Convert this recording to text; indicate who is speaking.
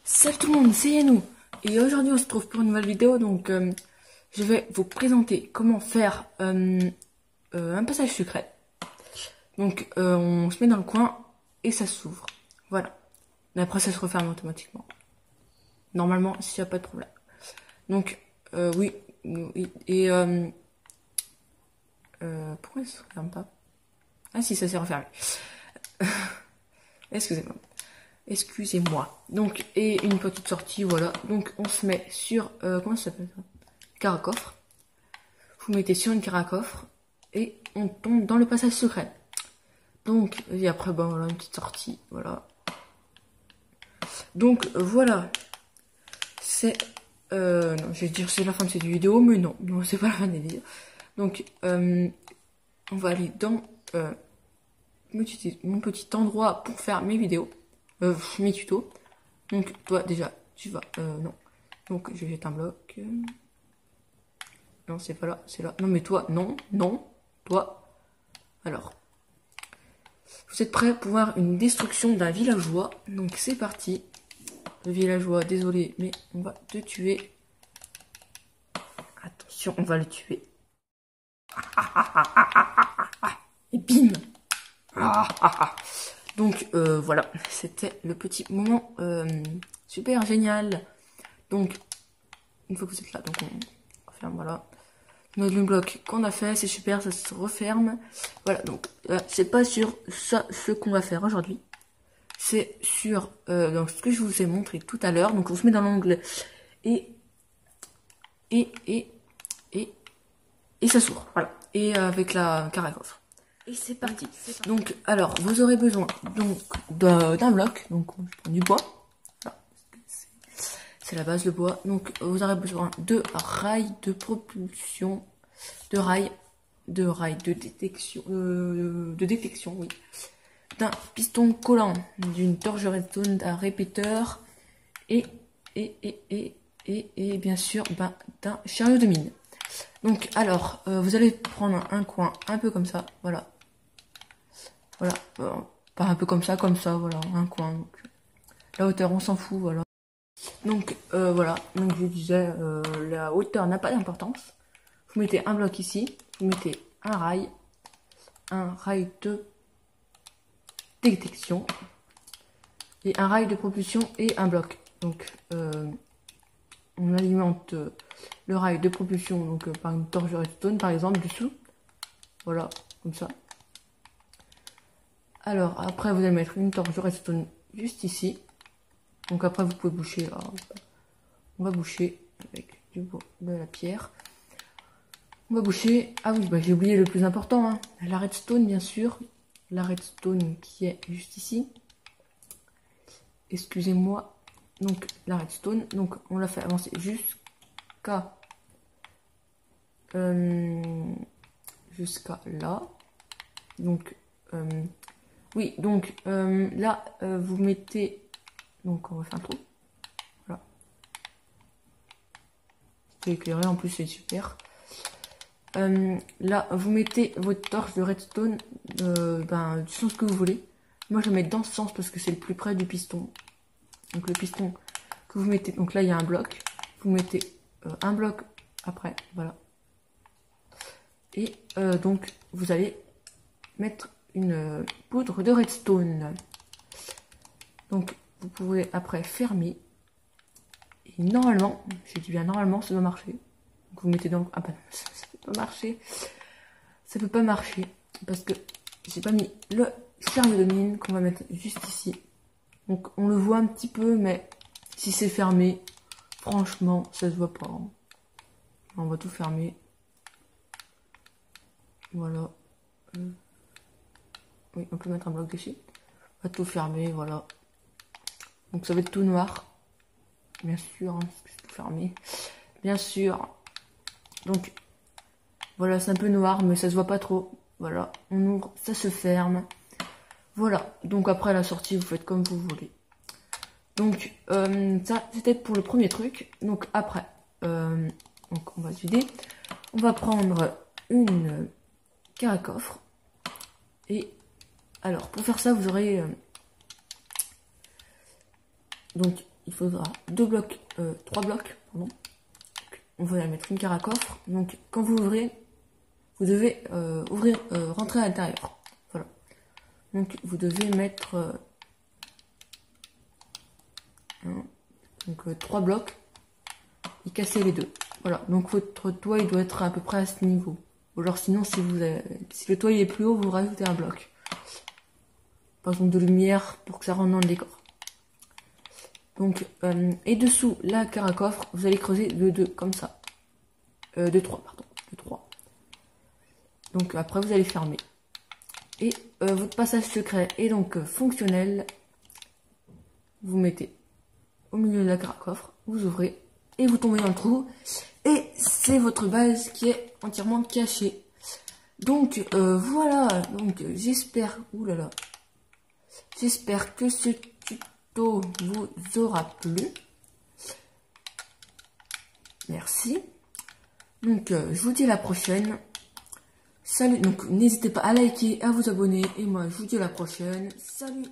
Speaker 1: Salut tout le monde, c'est Yannou et aujourd'hui on se retrouve pour une nouvelle vidéo. Donc je vais vous présenter comment faire un passage secret. Donc on se met dans le coin et ça s'ouvre, voilà. Mais après ça se referme automatiquement, normalement, s'il n'y a pas de problème. Donc oui, et pourquoi ça se referme pas? Ah si, ça s'est refermé. Excusez-moi. Donc, et une petite sortie, voilà. Donc, on se met sur, comment ça s'appelle ça? Caracoffre. Vous mettez sur une caracoffre et on tombe dans le passage secret. Donc, et après, bon, voilà, une petite sortie, voilà. Donc, voilà. C'est, non, je vais dire c'est la fin de cette vidéo, mais non, c'est pas la fin des vidéos. Donc, on va aller dans mon petit endroit pour faire mes vidéos. Mes tutos. Donc toi déjà tu vas non, donc je jette un bloc, non c'est pas là, c'est là, non mais toi non, toi. Alors vous êtes prêts pour voir une destruction d'un villageois? Donc c'est parti. Le villageois, désolé mais on va te tuer, attention, on va le tuer. Et bim. Donc voilà, c'était le petit moment super génial. Donc une fois que vous êtes là, donc on referme, voilà. Notre bloc qu'on a fait, c'est super, ça se referme. Voilà, donc c'est pas sur ça ce qu'on va faire aujourd'hui. C'est sur donc ce que je vous ai montré tout à l'heure. Donc on se met dans l'onglet et ça s'ouvre, voilà. Et avec la caracoffre. Et c'est parti. Donc, alors, vous aurez besoin donc d'un bloc. Donc, je prends du bois. Voilà. C'est la base, le bois. Donc, vous aurez besoin de rails de propulsion, de rails de détection, oui. D'un piston collant, d'une torche redstone, d'un répéteur et bien sûr, d'un chariot de mine. Donc, alors, vous allez prendre un coin un peu comme ça, voilà. Voilà, pas un peu comme ça, voilà, un coin. Donc, la hauteur, on s'en fout, voilà. Donc, voilà, donc je disais, la hauteur n'a pas d'importance. Vous mettez un bloc ici, vous mettez un rail de détection, et un rail de propulsion et un bloc. Donc, on alimente le rail de propulsion donc par une torche de redstone, par exemple, dessous. Voilà, comme ça. Alors, après, vous allez mettre une torche de redstone juste ici. Donc après, vous pouvez boucher. Alors, on va boucher avec du bois, de la pierre. On va boucher. Ah oui, bah, j'ai oublié le plus important, hein. La redstone, bien sûr. La redstone qui est juste ici. Excusez-moi. Donc, la redstone. Donc, on l'a fait avancer jusqu'à là. Donc, oui, donc là, vous mettez... Donc, on va faire un trou. Voilà. C'est éclairé, en plus, c'est super. Là, vous mettez votre torche de redstone du sens que vous voulez. Moi, je vais mettre dans ce sens parce que c'est le plus près du piston. Donc, le piston que vous mettez... Donc là, il y a un bloc. Vous mettez un bloc après, voilà. Et donc, vous allez mettre une poudre de redstone. Donc, vous pouvez après fermer. Et normalement, j'ai dit bien normalement, ça doit marcher. Donc, vous mettez dans le... Ah bah non, ça peut pas marcher. Ça peut pas marcher. Parce que j'ai pas mis le chariot de mine qu'on va mettre juste ici. Donc, on le voit un petit peu, mais si c'est fermé, franchement, ça se voit pas. Hein. On va tout fermer. Voilà. Oui, on peut mettre un bloc dessus. On va tout fermer, voilà. Donc ça va être tout noir. Bien sûr, hein, c'est tout fermé. Bien sûr. Donc, voilà, c'est un peu noir, mais ça se voit pas trop. Voilà, on ouvre, ça se ferme. Voilà, donc après la sortie, vous faites comme vous voulez. Donc, ça, c'était pour le premier truc. Donc après, donc on va se vider. On va prendre une caracoffre. Et alors, pour faire ça, vous aurez... donc il faudra 3 blocs, pardon. On va mettre une carre à coffre. Donc quand vous ouvrez, vous devez rentrer à l'intérieur. Voilà. Donc vous devez mettre 3 blocs et casser les deux. Voilà. Donc votre toit il doit être à peu près à ce niveau. Ou alors sinon si le toit il est plus haut, vous rajoutez un bloc. Par exemple de lumière pour que ça rentre dans le décor. Donc et dessous la carre à coffre, vous allez creuser de 2 comme ça. De 3 pardon, de 3. Donc après vous allez fermer. Et votre passage secret est donc fonctionnel. Vous mettez au milieu de la carre à coffre, vous ouvrez et vous tombez dans le trou. Et c'est votre base qui est entièrement cachée. Donc voilà, donc j'espère, oulala, j'espère que ce tuto vous aura plu. Merci. Donc je vous dis à la prochaine. Salut, donc n'hésitez pas à liker, à vous abonner. Et moi je vous dis à la prochaine. Salut.